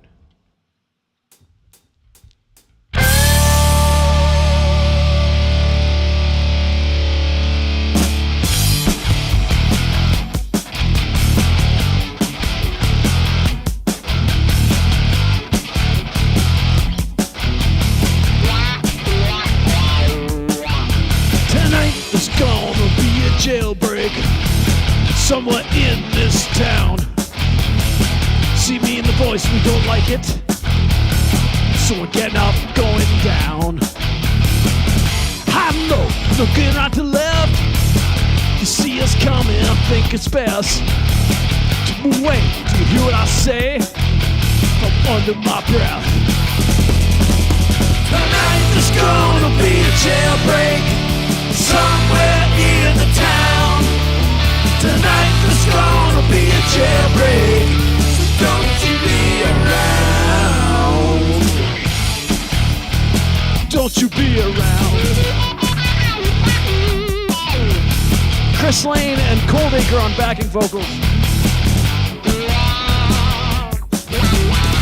somewhere in this town. See me in the voice, we don't like it, so we're getting up, going down. High and low, looking right to left. You see us coming, I think it's best to move away. Do you hear what I say? From under my breath. Tonight there's gonna be a jailbreak somewhere in the town. Tonight there's gonna be a jailbreak, so don't you be around. Don't you be around. Chris Lane and Coldacre on backing vocals.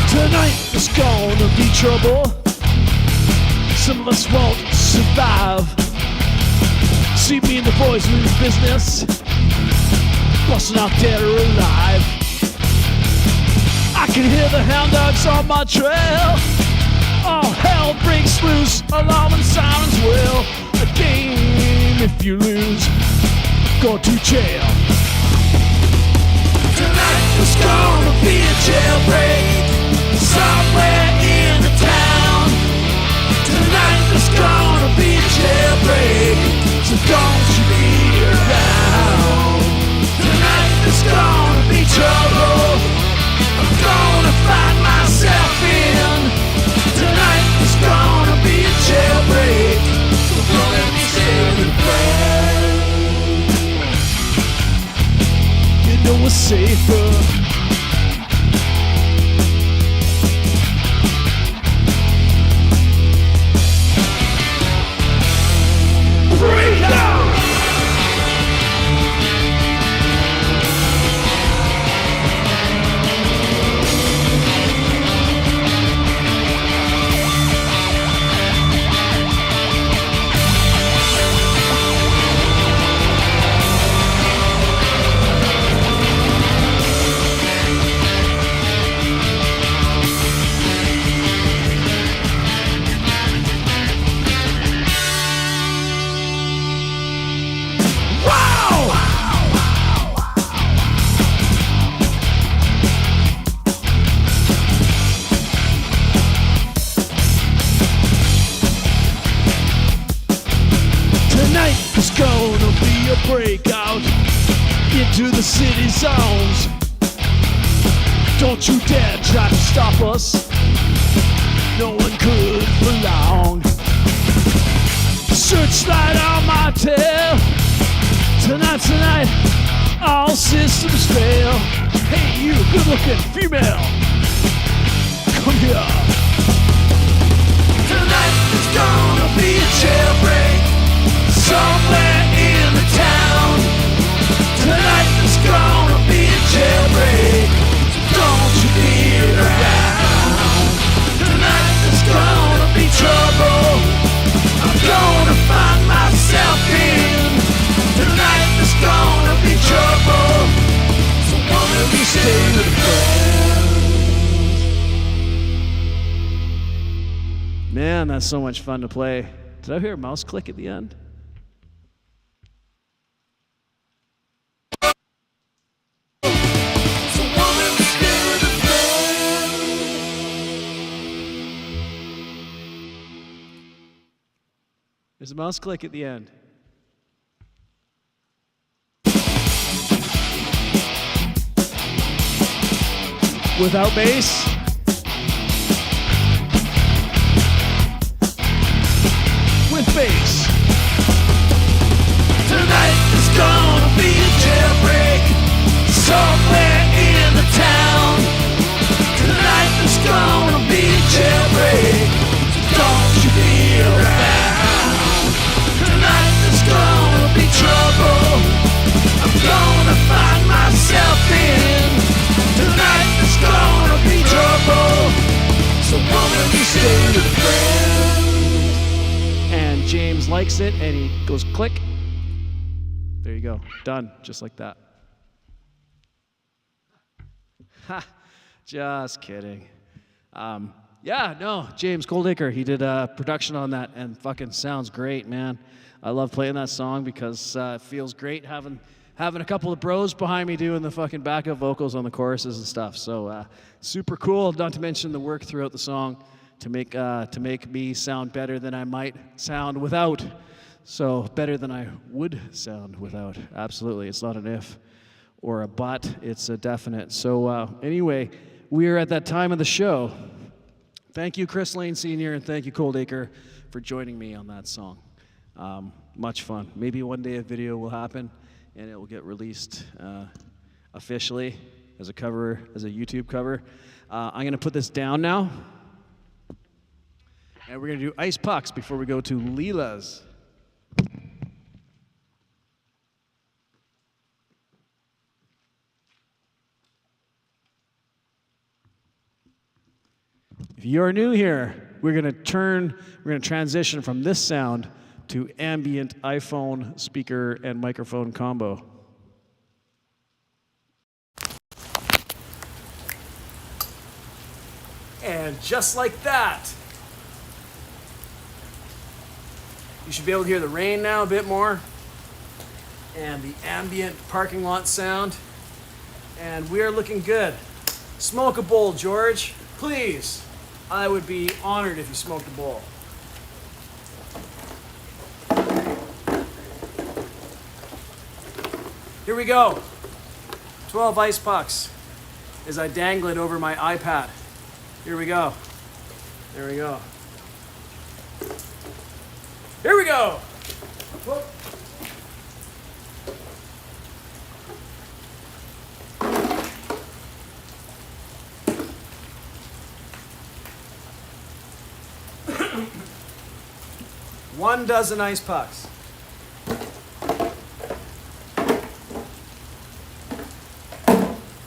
Tonight there's gonna be trouble. Some of us won't survive. See me and the boys lose business, busting out dead or alive. I can hear the hound dogs on my trail. All hell breaks loose, alarm and sirens will. A game if you lose, go to jail. Tonight there's gonna be a jailbreak somewhere in the town. Tonight there's gonna be a jailbreak, so don't you be around. Tonight there's gonna be trouble I'm gonna find myself in. Tonight there's gonna be a jailbreak, so don't let me stay with friends. You know we're safer. Breakout into the city zones. Don't you dare try to stop us, no one could for long. Searchlight on my tail. Tonight, all systems fail. Hey you, good looking female, come here. Tonight there's gonna be a jailbreak somewhere in the town. Tonight there's gonna be a jailbreak, so don't you be around. Tonight there's gonna be trouble I'm gonna find myself in. Tonight there's gonna be trouble, so won't let me stay with friends. Man, that's so much fun to play. Did I hear a mouse click at the end? There's a mouse click at the end. Without bass. With bass. Tonight there's gonna be a jailbreak somewhere in the town. Tonight there's gonna be a jailbreak, so don't you be around. Tonight there's gonna be trouble I'm gonna find myself in. Tonight there's gonna be trouble, so won't let me stay with friends. And James likes it and he goes click. There you go, done, just like that. Ha, just kidding. Yeah, no, James Coldacre, he did production on that and fucking sounds great, man. I love playing that song because it feels great having having a couple of bros behind me doing the fucking backup vocals on the choruses and stuff. So super cool. Not to mention the work throughout the song to make me sound better than I might sound without. So better than I would sound without. Absolutely. It's not an if or a but. It's a definite. So anyway, we're at that time of the show. Thank you, Chris Lane Sr., and thank you, Coldacre, for joining me on that song. Much fun. Maybe one day a video will happen, and it will get released officially as a cover, as a YouTube cover. I'm going to put this down now, and we're going to do Ice Pucks before we go to Leela's. If you're new here, we're going to transition from this sound to ambient iPhone speaker and microphone combo. And just like that, you should be able to hear the rain now a bit more, and the ambient parking lot sound, and we are looking good. Smoke a bowl, George, please. I would be honored if you smoked a bowl. Here we go. 12 ice pucks as I dangle it over my iPad. Here we go. There we go. Here we go. Whoop. One dozen ice pucks.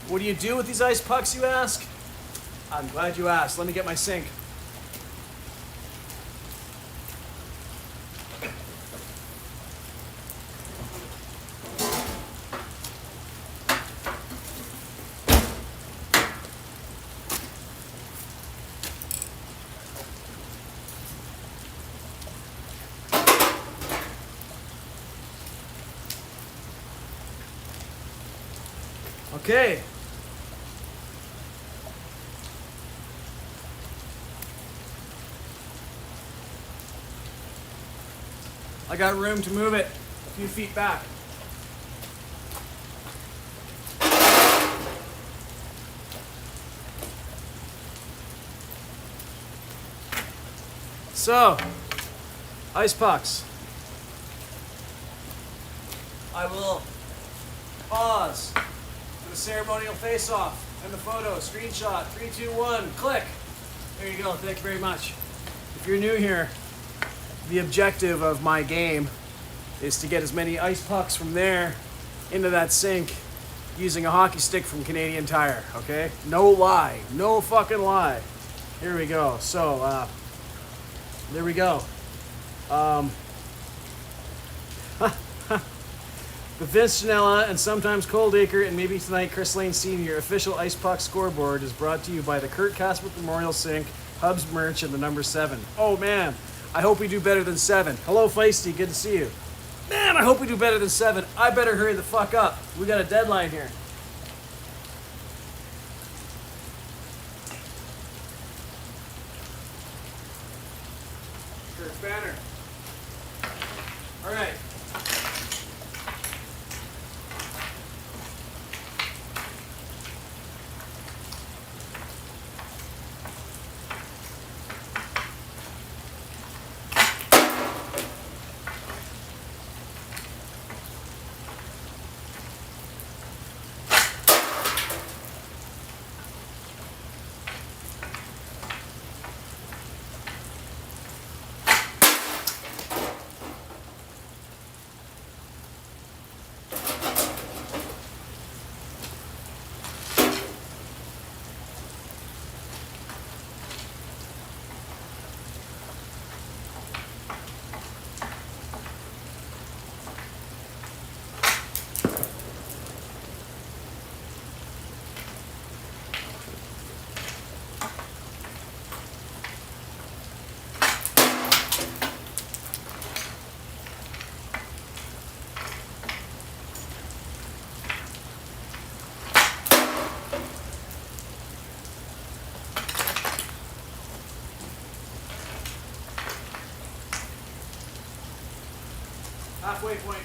What do you do with these ice pucks, you ask? I'm glad you asked. Let me get my sink. Okay. I got room to move it a few feet back. So, ice pucks. I will pause for the ceremonial face-off and the photo. Screenshot. 3, 2, 1. Click. There you go. Thank you very much. If you're new here, the objective of my game is to get as many ice pucks from there into that sink using a hockey stick from Canadian Tire, okay? No lie. No fucking lie. Here we go. So, there we go. The Vince Janella and sometimes Coldacre and maybe tonight Chris Lane Sr. official Ice Puck scoreboard is brought to you by the Kurt Caswith Memorial Sink, Hubs merch, and the number 7. Oh man, I hope we do better than 7. Hello Feisty, good to see you. Man, I hope we do better than 7. I better hurry the fuck up. We got a deadline here. Kurt Banner. All right. Halfway point.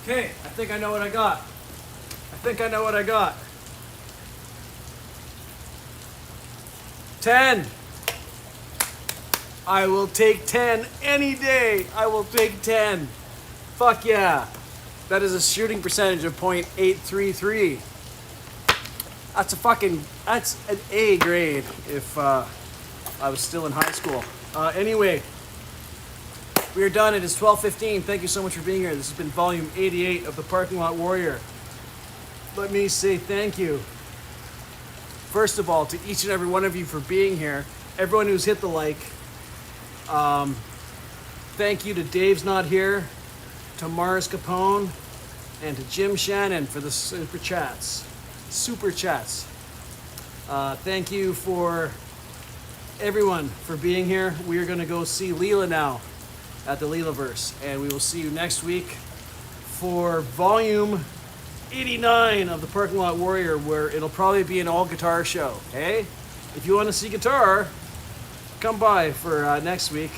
Okay, I think I know what I got. 10. I will take 10 any day. I will take 10. Fuck yeah. That is a shooting percentage of .833. That's an A grade if I was still in high school. Anyway, we are done. It is 12:15. Thank you so much for being here. This has been volume 88 of the Parking Lot Warrior. Let me say thank you, first of all, to each and every one of you for being here. Everyone who's hit the like. Thank you to Dave's Not Here, to Mars Capone, and to Jim Shannon for the super chats. Thank you for everyone for being here. We are going to go see Leela now at the Leelaverse, and we will see you next week for volume 89 of the Parking Lot Warrior, where it'll probably be an all guitar show. Hey, if you want to see guitar, come by for next week,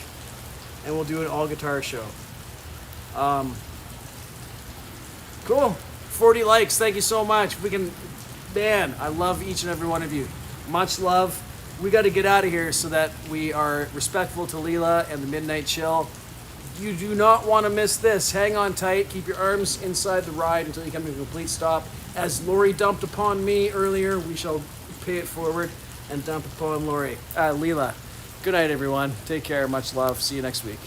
and we'll do an all guitar show. Cool. 40 likes. Thank you so much. Man, I love each and every one of you. Much love. We got to get out of here so that we are respectful to Leela and the Midnight Chill. You do not want to miss this. Hang on tight. Keep your arms inside the ride until you come to a complete stop. As Lori dumped upon me earlier, we shall pay it forward and dump upon Leela. Good night, everyone. Take care. Much love. See you next week.